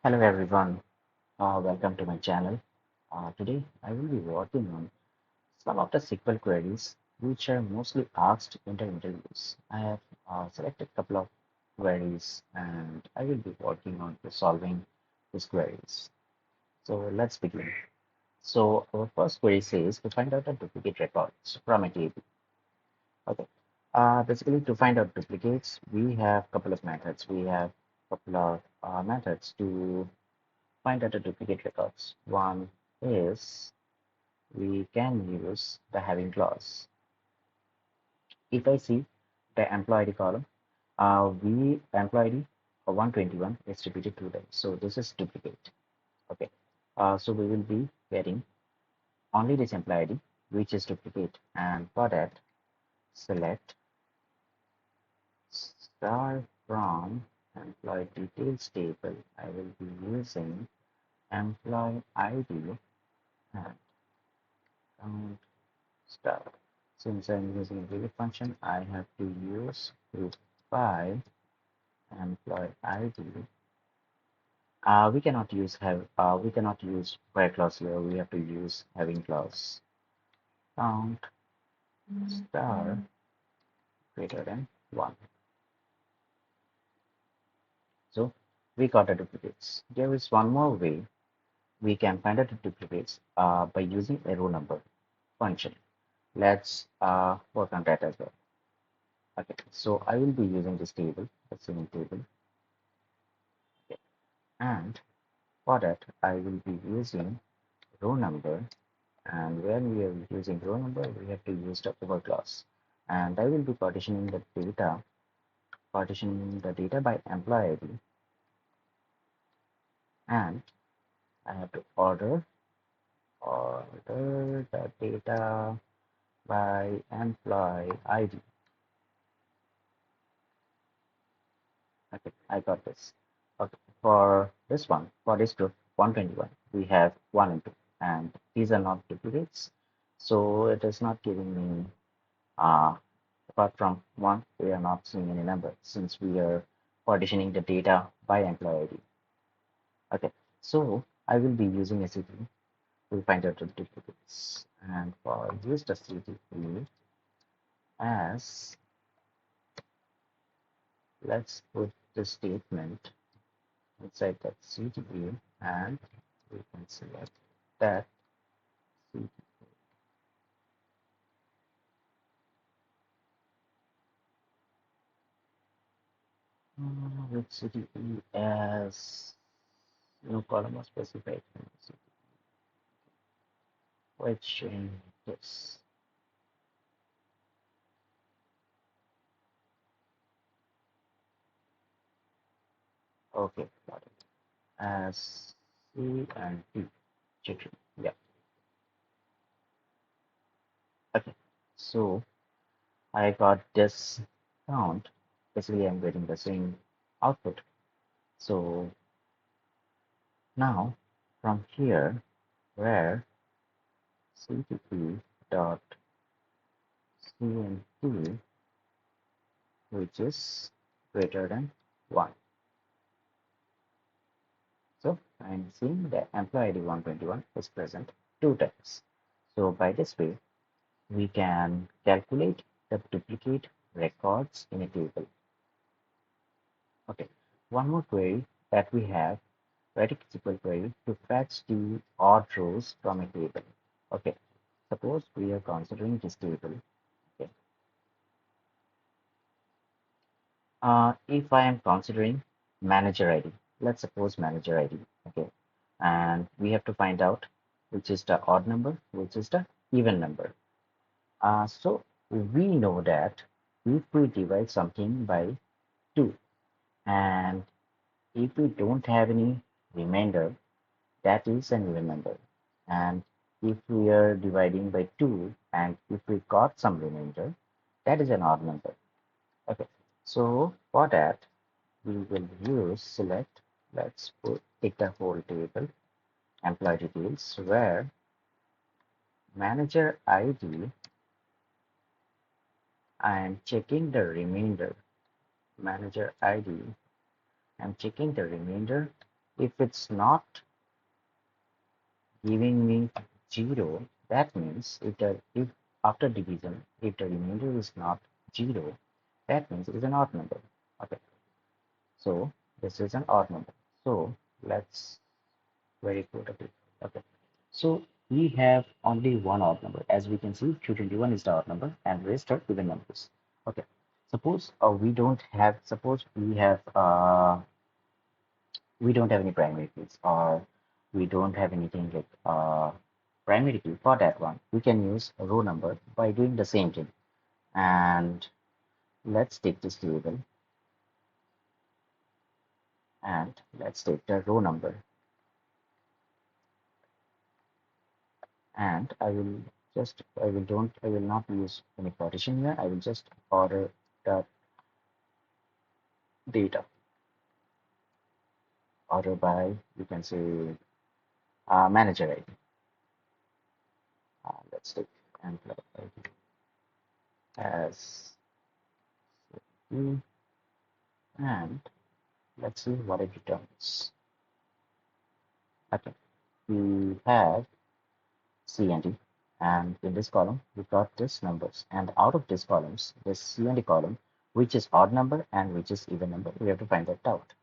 Hello everyone, welcome to my channel. Today I will be working on some of the SQL queries which are mostly asked in the interviews. I have selected a couple of queries and I will be working on solving these queries. So let's begin. So our first query says to find out the duplicate records from a table. Okay. Basically to find out duplicates, we have a couple of methods. We have a couple of methods to find out the duplicate records. One is we can use the having clause. If I see the employee ID column, we employee ID 121 is repeated two times. So this is duplicate. Okay. So we will be getting only this employee ID, which is duplicate. And for that, select star from employee details table. I will be using employee ID and count star. Since I'm using a delete function, I have to use group by employee ID. We cannot use where clause here. We have to use having clause. Count star greater than one. So we got the duplicates. There is one more way we can find out the duplicates by using a row number function. Let's work on that as well. Okay, so I will be using this table, the same table. Okay. And for that, I will be using row number, and when we are using row number, we have to use the over clause. And I will be partitioning the data by employee ID, and I have to order the data by employee ID. Okay, I got this. Okay, for this group 121, we have 1 and 2, and these are not duplicates, so it is not giving me apart from 1, we are not seeing any number since we are partitioning the data by employee ID. Okay, so I will be using a CTE to find out the duplicates, and for use the CTE as, let's put the statement inside that CTE, and we can select that CTE with CTE as no column was specified, which in this. Okay, got it. As C and P. Chicken. Yeah. Okay. So I got this count. Basically, I'm getting the same output. So now from here, where CTP dot CNP, which is greater than 1. So I'm seeing the employee ID 121 is present 2 times. So by this way, we can calculate the duplicate records in a table. Okay, one more query that we have, writing SQL query to fetch the odd rows from a table. Okay, suppose we are considering this table. Okay, if I am considering manager ID, let's suppose manager ID. Okay, and we have to find out which is the odd number, which is the even number. So we know that if we divide something by 2 and if we don't have any remainder, that is an even number. And if we are dividing by 2 and if we got some remainder, that is an odd number. Okay, so for that, we will use select, let's take the whole table, employee details, where manager ID, I am checking the remainder, manager ID, I'm checking the remainder If it's not giving me 0, that means if after division, if the remainder is not 0, that means it is an odd number. Okay, so this is an odd number. So let's very good at it. Okay, so we have only one odd number. As we can see, 221 is the odd number and rest are even numbers. Okay, suppose we don't have any primary keys, or we don't have anything like primary key for that one. We can use a row number by doing the same thing. And let's take this table and let's take the row number, and I will not use any partition here. I will just order the data, order by, you can say, manager ID. Let's take employee ID as you, and let's see what it returns. Okay, we have C and D, and in this column we got this numbers, and out of these columns, this C and D column, which is odd number and which is even number, we have to find that out.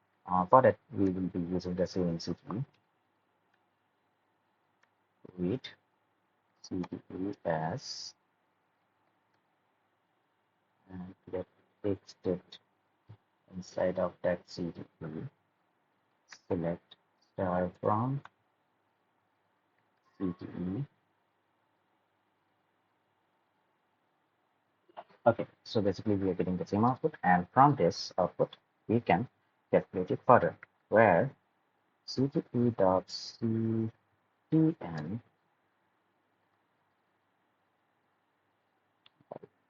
For that, we will be using the same CPU. Read CPU as, and get it inside of that CPU. Select star from CTE. Okay, so basically we are getting the same output, and from this output we can calculate it further, where cte.ctn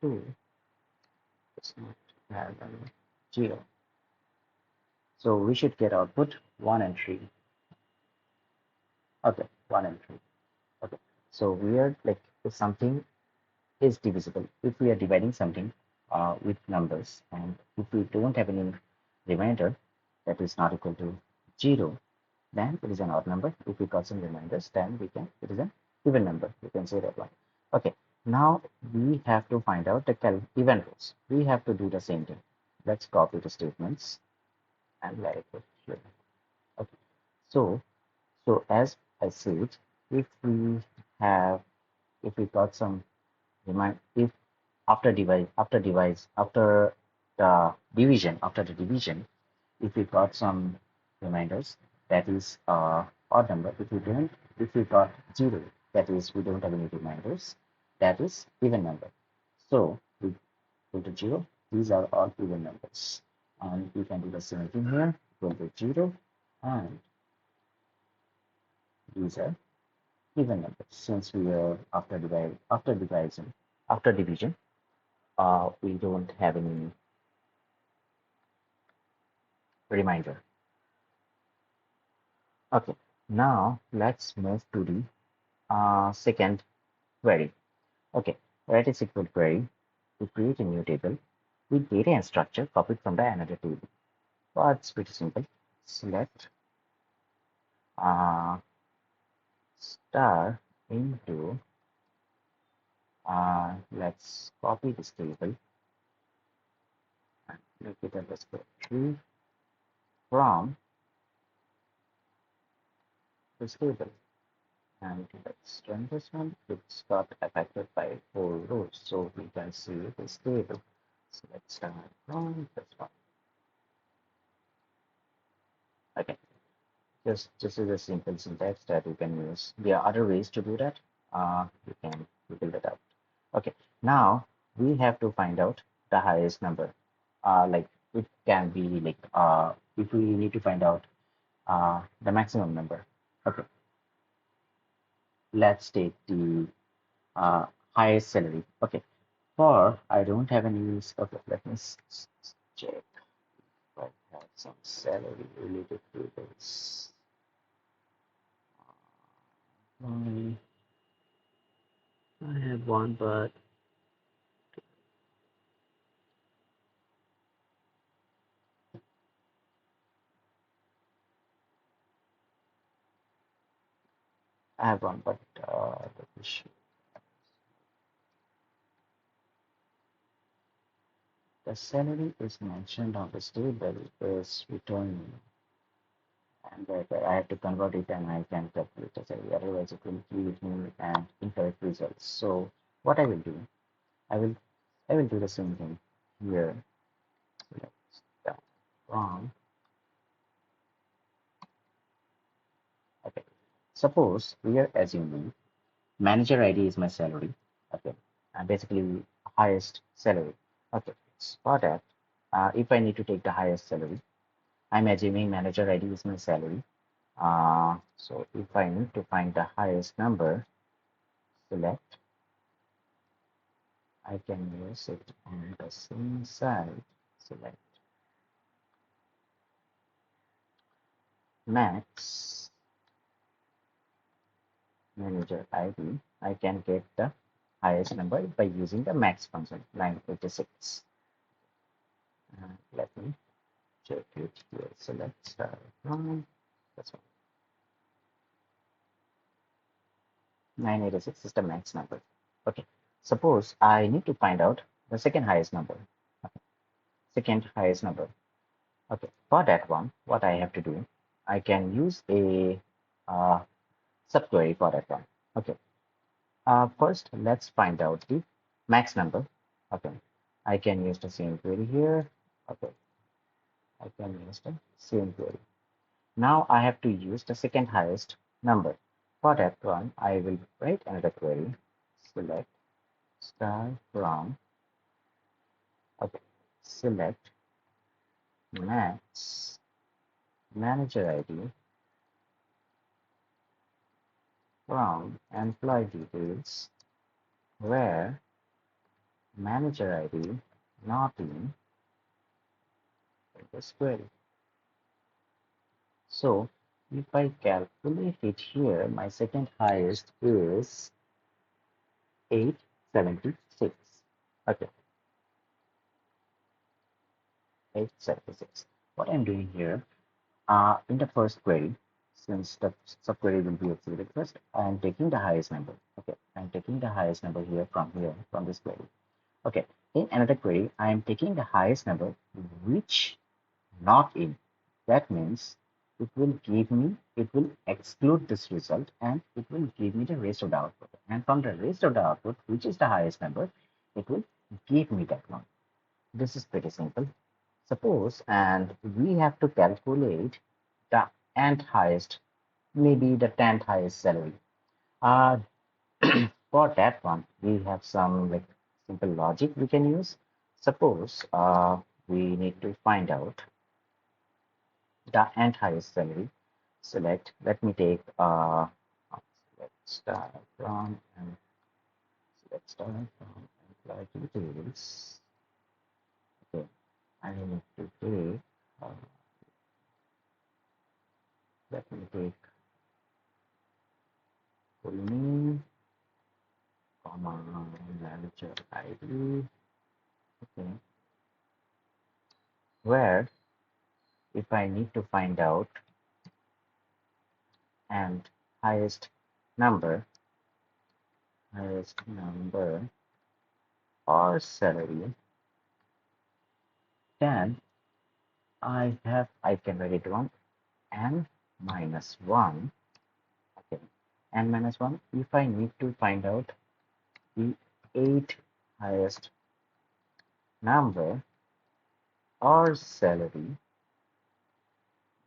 two does not have any 0. So we should get output 1 and 3. Okay, 1 and 3. Okay, so we are like, if something is divisible, if we are dividing something with numbers, and if we don't have any remainder that is not equal to 0, then it is an odd number. If we got some reminders, then it is an even number. You can say that one. Okay, now we have to find out the even rows. We have to do the same thing. Let's copy the statements and let it put here. Okay, so as I said, if we have if we got some remind if after the division, if we got some reminders, that is odd number. If we got 0, that is we don't have any reminders, that is even number. So we go to 0, these are all even numbers, and we can do the same thing here. Go to 0, and these are even numbers. Since we are after division, we don't have any reminder. Okay, now let's move to the second query. Okay, write a SQL query to create a new table with data and structure copied from the another table. So it's pretty simple. Select uh, star into, let's copy this table and make it underscore 3 from this table. And let's run this one. It's got affected by 4 rows, so we can see this table. So let's start from this one. Okay, just this is a simple syntax that you can use. There are other ways to do that. You can figure that out. Okay, now we have to find out the highest number. Like it can be like if we need to find out the maximum number. Okay, let's take the highest salary. Okay, for I don't have any use. Okay, let me check if I have some salary related to this. I have one, but I have one, but let me the salary is mentioned on this table is returned, and that I have to convert it and I can calculate the salary. Otherwise, it will give me an incorrect result. So what I will do, I will I will do the same thing here. Let's start from okay. Suppose we are assuming manager ID is my salary. Okay, and basically highest salary. Okay, so for that, if I need to take the highest salary, I'm assuming manager ID is my salary. So if I need to find the highest number, select, I can use it on the same side, select max manager ID. I can get the highest number by using the max function, line 86. Let me check it here. Select star one. That's one. 986 is the max number. Okay. Suppose I need to find out the second highest number. Okay. Second highest number. Okay. For that one, what I have to do, I can use a uh, subquery for that one. Okay. First, let's find out the max number. Okay. I can use the same query here. Okay. I can use the same query. Now I have to use the second highest number. For that one, I will write another query. Select star from, okay, select max manager ID from employee details where manager ID not in this query. So if I calculate it here, my second highest is 876. Okay, 876. What I'm doing here, in the first query, since the subquery will be executed first, I am taking the highest number. Okay, I'm taking the highest number here, from this query. Okay, in another query, I am taking the highest number which not in. That means it will exclude this result and it will give me the rest of the output. And from the rest of the output, which is the highest number, it will give me that one. This is pretty simple. Suppose, and we have to calculate the nth highest, maybe the 10th highest salary. Uh, for that one, we have some like simple logic we can use. Suppose we need to find out the nth highest salary. Select, let me take, select start from, and select start from employee details. Okay, I need to take, let me take full name, comma, manager ID. Okay, where if I need to find out and highest number, highest number or salary, then I can write it down n minus 1. Okay, n minus 1. If I need to find out the 8 highest number or salary,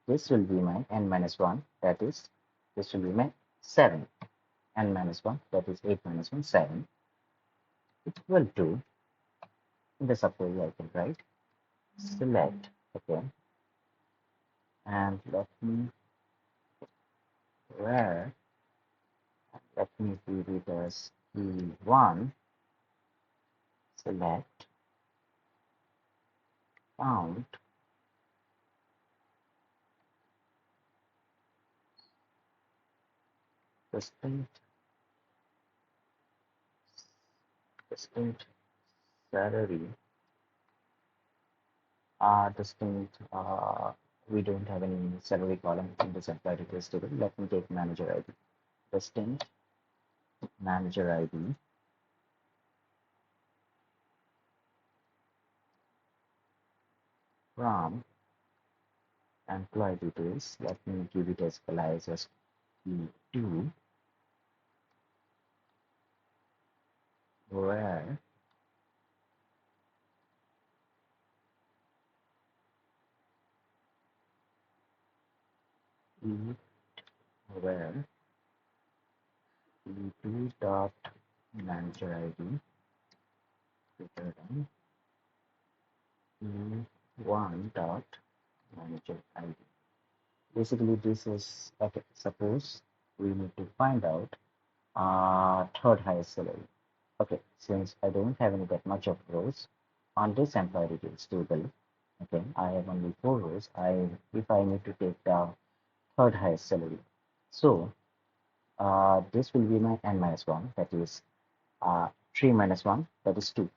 this will be my n minus 1. That is, this will be my 7. N minus 1, that is 8 minus 1, 7. Equal to, in the subquery I can write, select, okay, and where, let me give it as E1, select, count, distinct, distinct salary, distinct, we don't have any salary column in this employee details table. Let me take manager ID. distinct manager ID from employee details. Let me give it as alias as E2, where E where E2 dot manager ID greater than E1 dot manager ID. Basically, this is okay. Suppose we need to find out third highest salary. Okay, since I don't have any that much of rows on this employee details table, okay, I have only four rows. If I need to take the third highest salary, so this will be my n minus one, that is 3 minus 1, that is 2.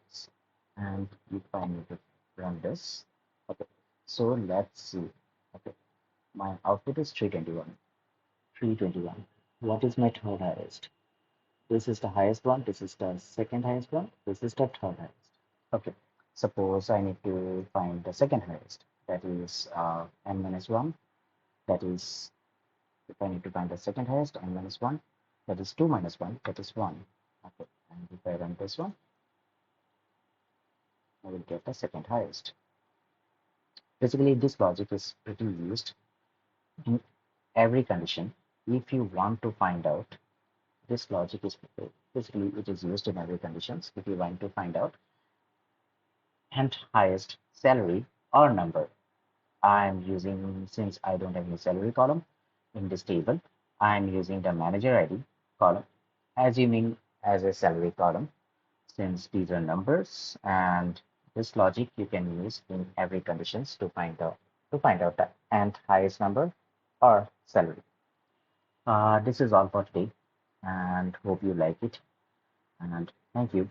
And if I need to run this, okay, so let's see. Okay, my output is 321. 321. What is my third highest? This is the highest one. This is the second highest one. This is the third highest. Okay. Suppose I need to find the second highest. That is n minus 1. That is, if I need to find the second highest, n minus 1. That is 2 minus 1. That is 1. Okay. And if I run this one, I will get the second highest. Basically, this logic is pretty used in every condition. If you want to find out, this logic is basically it is used in every conditions. If you want to find out and highest salary or number, I'm using, since I don't have any salary column in this table, I'm using the manager ID column, assuming as a salary column, since these are numbers, and this logic you can use in every conditions to find out the nth highest number or salary. This is all for today, and hope you like it, and thank you.